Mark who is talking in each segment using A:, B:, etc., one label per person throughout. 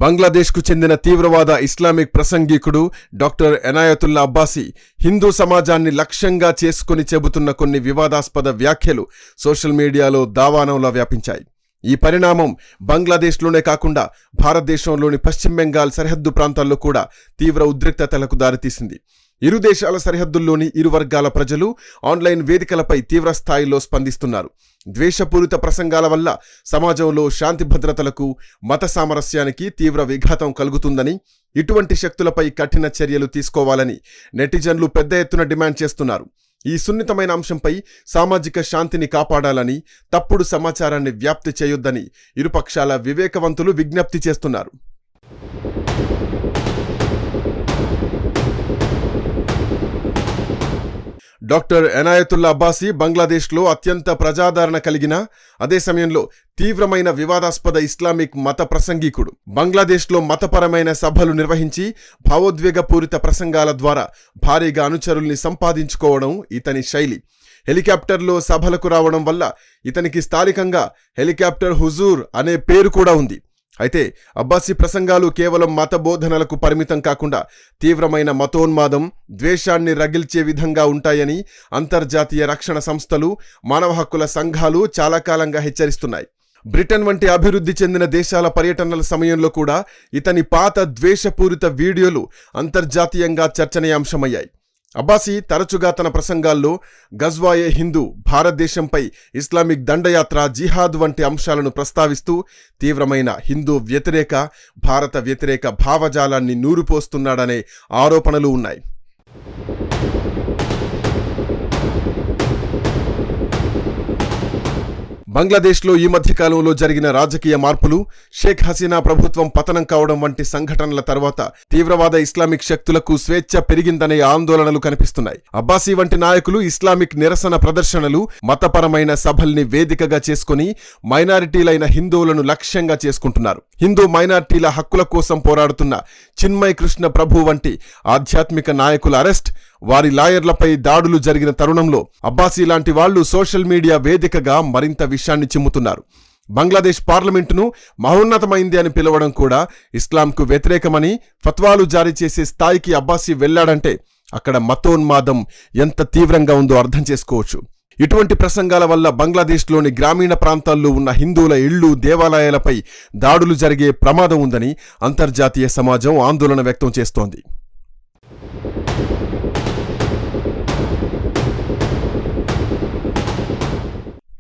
A: బంగ్లాదేశ్కు చెందిన తీవ్రవాద Islamic ప్రసంగికుడు doctor Enayatullah Abbasi Hindu సమాజాన్ని లక్ష్యంగా చేసుకుని చెబుతున్న కొన్ని వివాదాస్పద వ్యాఖ్యలు సోషల్ మీడియాలో దావానంలా వ్యాపించాయి. ఈ పరిణామం బంగ్లాదేశ్లోనే కాకుండా భారతదేశంలోని పశ్చిమ బెంగాల్ సరిహద్దు ప్రాంతాల్లో కూడా తీవ్ర ఉద్రిక్తతలకు దారితీసింది. ఇరు దేశాల సరిహద్దుల్లోని ఇరు వర్గాల ప్రజలు ఆన్లైన్ వేదికలపై తీవ్ర స్థాయిలో స్పందిస్తున్నారు. ద్వేషపూరిత ప్రసంగాల వల్ల సమాజంలో శాంతి భద్రతలకు, మత సామరస్యానికి తీవ్ర విఘాతం కలుగుతుందని, ఇటువంటి శక్తులపై కఠిన చర్యలు తీసుకోవాలని నెటిజన్లు పెద్ద ఎత్తున డిమాండ్ చేస్తున్నారు. ఈ సున్నితమైన అంశంపై సామాజిక శాంతిని కాపాడాలని, తప్పుడు సమాచారాన్ని వ్యాప్తి చేయొద్దని ఇరుపక్షాల వివేకవంతులు విజ్ఞప్తి చేస్తున్నారు. డాక్టర్ ఎనాయతుల్లా అబ్బాసీ బంగ్లాదేశ్లో అత్యంత ప్రజాదరణ కలిగిన, అదే సమయంలో తీవ్రమైన వివాదాస్పద ఇస్లామిక్ మత ప్రసంగికుడు. బంగ్లాదేశ్లో మతపరమైన సభలు నిర్వహించి భావోద్వేగపూరిత ప్రసంగాల ద్వారా భారీగా అనుచరుల్ని సంపాదించుకోవడం ఇతని శైలి. హెలికాప్టర్లో సభలకు రావడం వల్ల ఇతనికి స్థానికంగా హెలికాప్టర్ హుజూర్ అనే పేరు కూడా ఉంది. అయితే అబ్బాసీ ప్రసంగాలు కేవలం మత బోధనలకు పరిమితం కాకుండా తీవ్రమైన మతోన్మాదం, ద్వేషాన్ని రగిల్చే విధంగా ఉంటాయని అంతర్జాతీయ రక్షణ సంస్థలు, మానవ హక్కుల సంఘాలు చాలా కాలంగా హెచ్చరిస్తున్నాయి. బ్రిటన్ వంటి అభివృద్ధి చెందిన దేశాల పర్యటనల సమయంలో కూడా ఇతని పాత ద్వేషపూరిత వీడియోలు అంతర్జాతీయంగా చర్చనీయాంశమయ్యాయి. అబ్బాసీ తరచుగా తన ప్రసంగాల్లో గజ్వాయే హిందూ, భారతదేశంపై ఇస్లామిక్ దండయాత్ర, జిహాద్ వంటి అంశాలను ప్రస్తావిస్తూ తీవ్రమైన హిందూ వ్యతిరేక, భారత వ్యతిరేక భావజాలాన్ని నూరిపోస్తున్నాడనే ఆరోపణలు ఉన్నాయి. బంగ్లాదేశ్లో ఈ మధ్యకాలంలో జరిగిన రాజకీయ మార్పులు, షేక్ హసీనా ప్రభుత్వం పతనం కావడం వంటి సంఘటనల తర్వాత తీవ్రవాద ఇస్లామిక్ శక్తులకు స్వేచ్ఛ పెరిగిందనే ఆందోళనలు కనిపిస్తున్నాయి. అబ్బాసీ వంటి నాయకులు ఇస్లామిక్ నిరసన ప్రదర్శనలు, మతపరమైన సభల్ని వేదికగా చేసుకుని మైనారిటీలైన హిందువులను లక్ష్యంగా చేసుకుంటున్నారు. హిందూ మైనారిటీల హక్కుల కోసం పోరాడుతున్న చిన్మయ్ కృష్ణ ప్రభు వంటి ఆధ్యాత్మిక నాయకుల అరెస్ట్, వారి లాయర్లపై దాడులు జరిగిన తరుణంలో అబ్బాసీ లాంటి వాళ్లు సోషల్ మీడియా వేదికగా మరింత విషయాన్ని చిమ్ముతున్నారు. బంగ్లాదేశ్ పార్లమెంటును మహోన్నతమైంది అని పిలవడం కూడా ఇస్లాంకు వ్యతిరేకమని ఫత్వాలు జారీ చేసే స్థాయికి అబ్బాసీ వెళ్లాడంటే అక్కడ మతోన్మాదం ఎంత తీవ్రంగా ఉందో అర్థం చేసుకోవచ్చు. ఇటువంటి ప్రసంగాల వల్ల బంగ్లాదేశ్లోని గ్రామీణ ప్రాంతాల్లో ఉన్న హిందువుల ఇళ్లు, దేవాలయాలపై దాడులు జరిగే ప్రమాదం ఉందని అంతర్జాతీయ సమాజం ఆందోళన వ్యక్తం చేస్తోంది.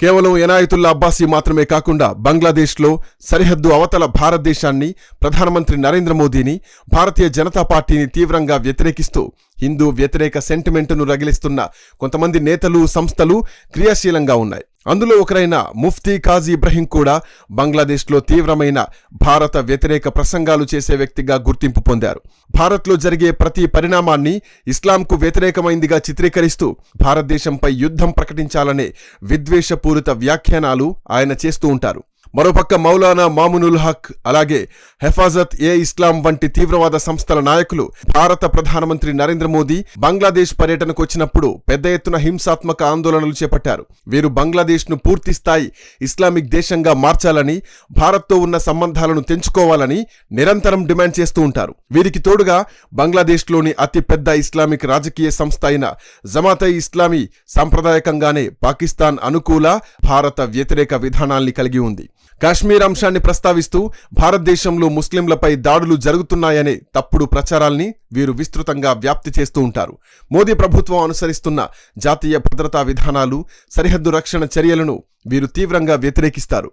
A: కేవలం ఎనాయతుల్లా అబ్బాసీ మాత్రమే కాకుండా బంగ్లాదేశ్లో సరిహద్దు అవతల భారతదేశాన్ని, ప్రధానమంత్రి నరేంద్ర మోదీని, భారతీయ జనతా పార్టీని తీవ్రంగా వ్యతిరేకిస్తూ హిందూ వ్యతిరేక సెంటిమెంటును రగిలిస్తున్న కొంతమంది నేతలు, సంస్థలు క్రియాశీలంగా ఉన్నాయి. అందులో ఒకరైన ముఫ్తీ కాజీ ఇబ్రహీం కూడా బంగ్లాదేశ్లో తీవ్రమైన భారత వ్యతిరేక ప్రసంగాలు చేసే వ్యక్తిగా గుర్తింపు పొందారు. భారత్లో జరిగే ప్రతి పరిణామాన్ని ఇస్లాంకు వ్యతిరేకమైందిగా చిత్రీకరిస్తూ భారతదేశంపై యుద్ధం ప్రకటించాలనే విద్వేషపూరిత వ్యాఖ్యానాలు ఆయన చేస్తూ ఉంటారు. మరోపక్క మౌలానా మామునుల్ హక్, అలాగే హెఫాజత్ ఏ ఇస్లాం వంటి తీవ్రవాద సంస్థల నాయకులు భారత ప్రధానమంత్రి నరేంద్ర మోదీ బంగ్లాదేశ్ పర్యటనకు వచ్చినప్పుడు పెద్ద ఎత్తున హింసాత్మక ఆందోళనలు చేపట్టారు. వీరు బంగ్లాదేశ్ను పూర్తిస్థాయి ఇస్లామిక్ దేశంగా మార్చాలని, భారత్తో ఉన్న సంబంధాలను తెంచుకోవాలని నిరంతరం డిమాండ్ చేస్తూ ఉంటారు. వీరికి తోడుగా బంగ్లాదేశ్లోని అతిపెద్ద ఇస్లామిక్ రాజకీయ సంస్థ అయిన జమాతే ఇస్లామీ సాంప్రదాయకంగానే పాకిస్తాన్ అనుకూల, భారత వ్యతిరేక విధానాల్ని కలిగి ఉంది. కాశ్మీర్ అంశాన్ని ప్రస్తావిస్తూ భారతదేశంలో ముస్లింలపై దాడులు జరుగుతున్నాయనే తప్పుడు ప్రచారాల్ని వీరు విస్తృతంగా వ్యాప్తి చేస్తూ ఉంటారు. మోదీ ప్రభుత్వం అనుసరిస్తున్న జాతీయ భద్రతా విధానాలు, సరిహద్దు రక్షణ చర్యలను వీరు తీవ్రంగా వ్యతిరేకిస్తారు.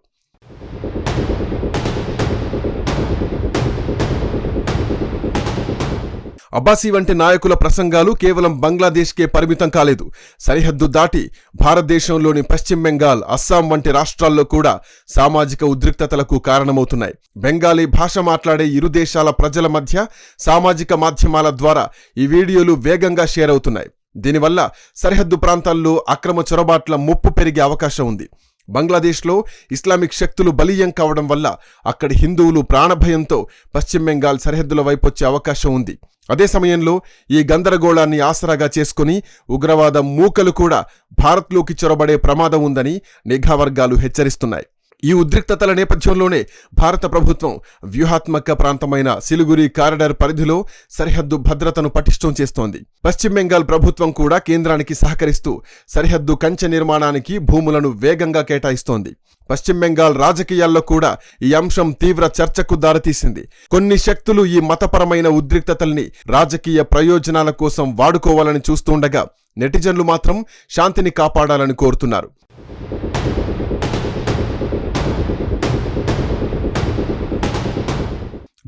A: అబ్బాసీ వంటి నాయకుల ప్రసంగాలు కేవలం బంగ్లాదేశ్కే పరిమితం కాలేదు. సరిహద్దు దాటి భారతదేశంలోని పశ్చిమ బెంగాల్, అస్సాం వంటి రాష్ట్రాల్లో కూడా సామాజిక ఉద్రిక్తతలకు కారణమవుతున్నాయి. బెంగాలీ భాష మాట్లాడే ఇరు దేశాల ప్రజల మధ్య సామాజిక మాధ్యమాల ద్వారా ఈ వీడియోలు వేగంగా షేర్ అవుతున్నాయి. దీనివల్ల సరిహద్దు ప్రాంతాల్లో అక్రమ చొరబాట్ల ముప్పు పెరిగే అవకాశం ఉంది. బంగ్లాదేశ్లో ఇస్లామిక్ శక్తులు బలీయం కావడం వల్ల అక్కడి హిందువులు ప్రాణభయంతో పశ్చిమ బెంగాల్ సరిహద్దుల వైపొచ్చే అవకాశం ఉంది. అదే సమయంలో ఈ గందరగోళాన్ని ఆసరాగా చేసుకుని ఉగ్రవాద మూకలు కూడా భారత్లోకి చొరబడే ప్రమాదం ఉందని నిఘా వర్గాలు హెచ్చరిస్తున్నాయి. ఈ ఉద్రిక్తతల నేపథ్యంలోనే భారత ప్రభుత్వం వ్యూహాత్మక ప్రాంతమైన సిలిగురి కారిడార్ పరిధిలో సరిహద్దు భద్రతను పటిష్టం చేస్తోంది. పశ్చిమ బెంగాల్ ప్రభుత్వం కూడా కేంద్రానికి సహకరిస్తూ సరిహద్దు కంచె నిర్మాణానికి భూములను వేగంగా కేటాయిస్తోంది. పశ్చిమ బెంగాల్ రాజకీయాల్లో కూడా ఈ అంశం తీవ్ర చర్చకు దారితీసింది. కొన్ని శక్తులు ఈ మతపరమైన ఉద్రిక్తతల్ని రాజకీయ ప్రయోజనాల కోసం వాడుకోవాలని చూస్తుండగా, నెటిజన్లు మాత్రం శాంతిని కాపాడాలని కోరుతున్నారు.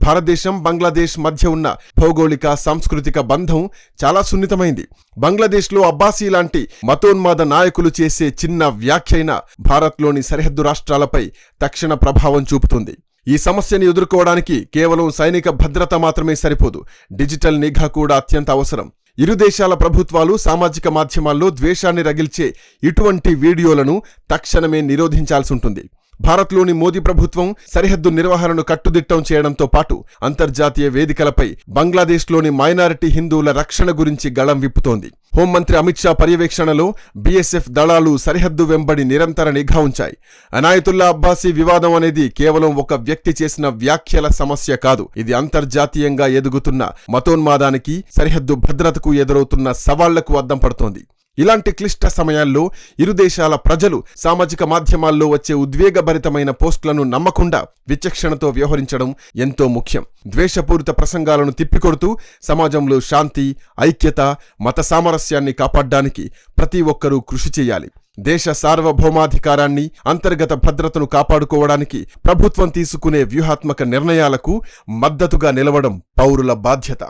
A: భారతదేశం బంగ్లాదేశ్ మధ్య ఉన్న భౌగోళిక సాంస్కృతిక బంధం చాలా సున్నితమైంది. బంగ్లాదేశ్లో అబ్బాసీ లాంటి మతోన్మాద నాయకులు చేసే చిన్న వ్యాఖ్యైనా భారత్లోని సరిహద్దు రాష్ట్రాలపై తక్షణ ప్రభావం చూపుతుంది. ఈ సమస్యని ఎదుర్కోవడానికి కేవలం సైనిక భద్రత మాత్రమే సరిపోదు, డిజిటల్ నిఘా కూడా అత్యంత అవసరం. ఇరు దేశాల ప్రభుత్వాలు సామాజిక మాధ్యమాల్లో ద్వేషాన్ని రగిల్చే ఇటువంటి వీడియోలను తక్షణమే నిరోధించాల్సి ఉంటుంది. భారత్లోని మోదీ ప్రభుత్వం సరిహద్దు నిర్వహణను కట్టుదిట్టం చేయడంతో పాటు అంతర్జాతీయ వేదికలపై బంగ్లాదేశ్లోని మైనారిటీ హిందువుల రక్షణ గురించి గళం విప్పుతోంది. హోంమంత్రి అమిత్ షా పర్యవేక్షణలో బీఎస్ఎఫ్ దళాలు సరిహద్దు వెంబడి నిరంతర నిఘా ఉంచాయి. అనాయతుల్లా అబ్బాసీ వివాదం అనేది కేవలం ఒక వ్యక్తి చేసిన వ్యాఖ్యల సమస్య కాదు. ఇది అంతర్జాతీయంగా ఎదుగుతున్న మతోన్మాదానికి, సరిహద్దు భద్రతకు ఎదురవుతున్న సవాళ్లకు అద్దం పడుతోంది. ఇలాంటి క్లిష్ట సమయాల్లో ఇరు దేశాల ప్రజలు సామాజిక మాధ్యమాల్లో వచ్చే ఉద్వేగభరితమైన పోస్టులను నమ్మకుండా విచక్షణతో వ్యవహరించడం ఎంతో ముఖ్యం. ద్వేషపూరిత ప్రసంగాలను తిప్పికొడుతూ సమాజంలో శాంతి, ఐక్యత, మత సామరస్యాన్ని కాపాడడానికి ప్రతి ఒక్కరూ కృషి చేయాలి. దేశ సార్వభౌమాధికారాన్ని, అంతర్గత భద్రతను కాపాడుకోవడానికి ప్రభుత్వం తీసుకునే వ్యూహాత్మక నిర్ణయాలకు మద్దతుగా నిలవడం పౌరుల బాధ్యత.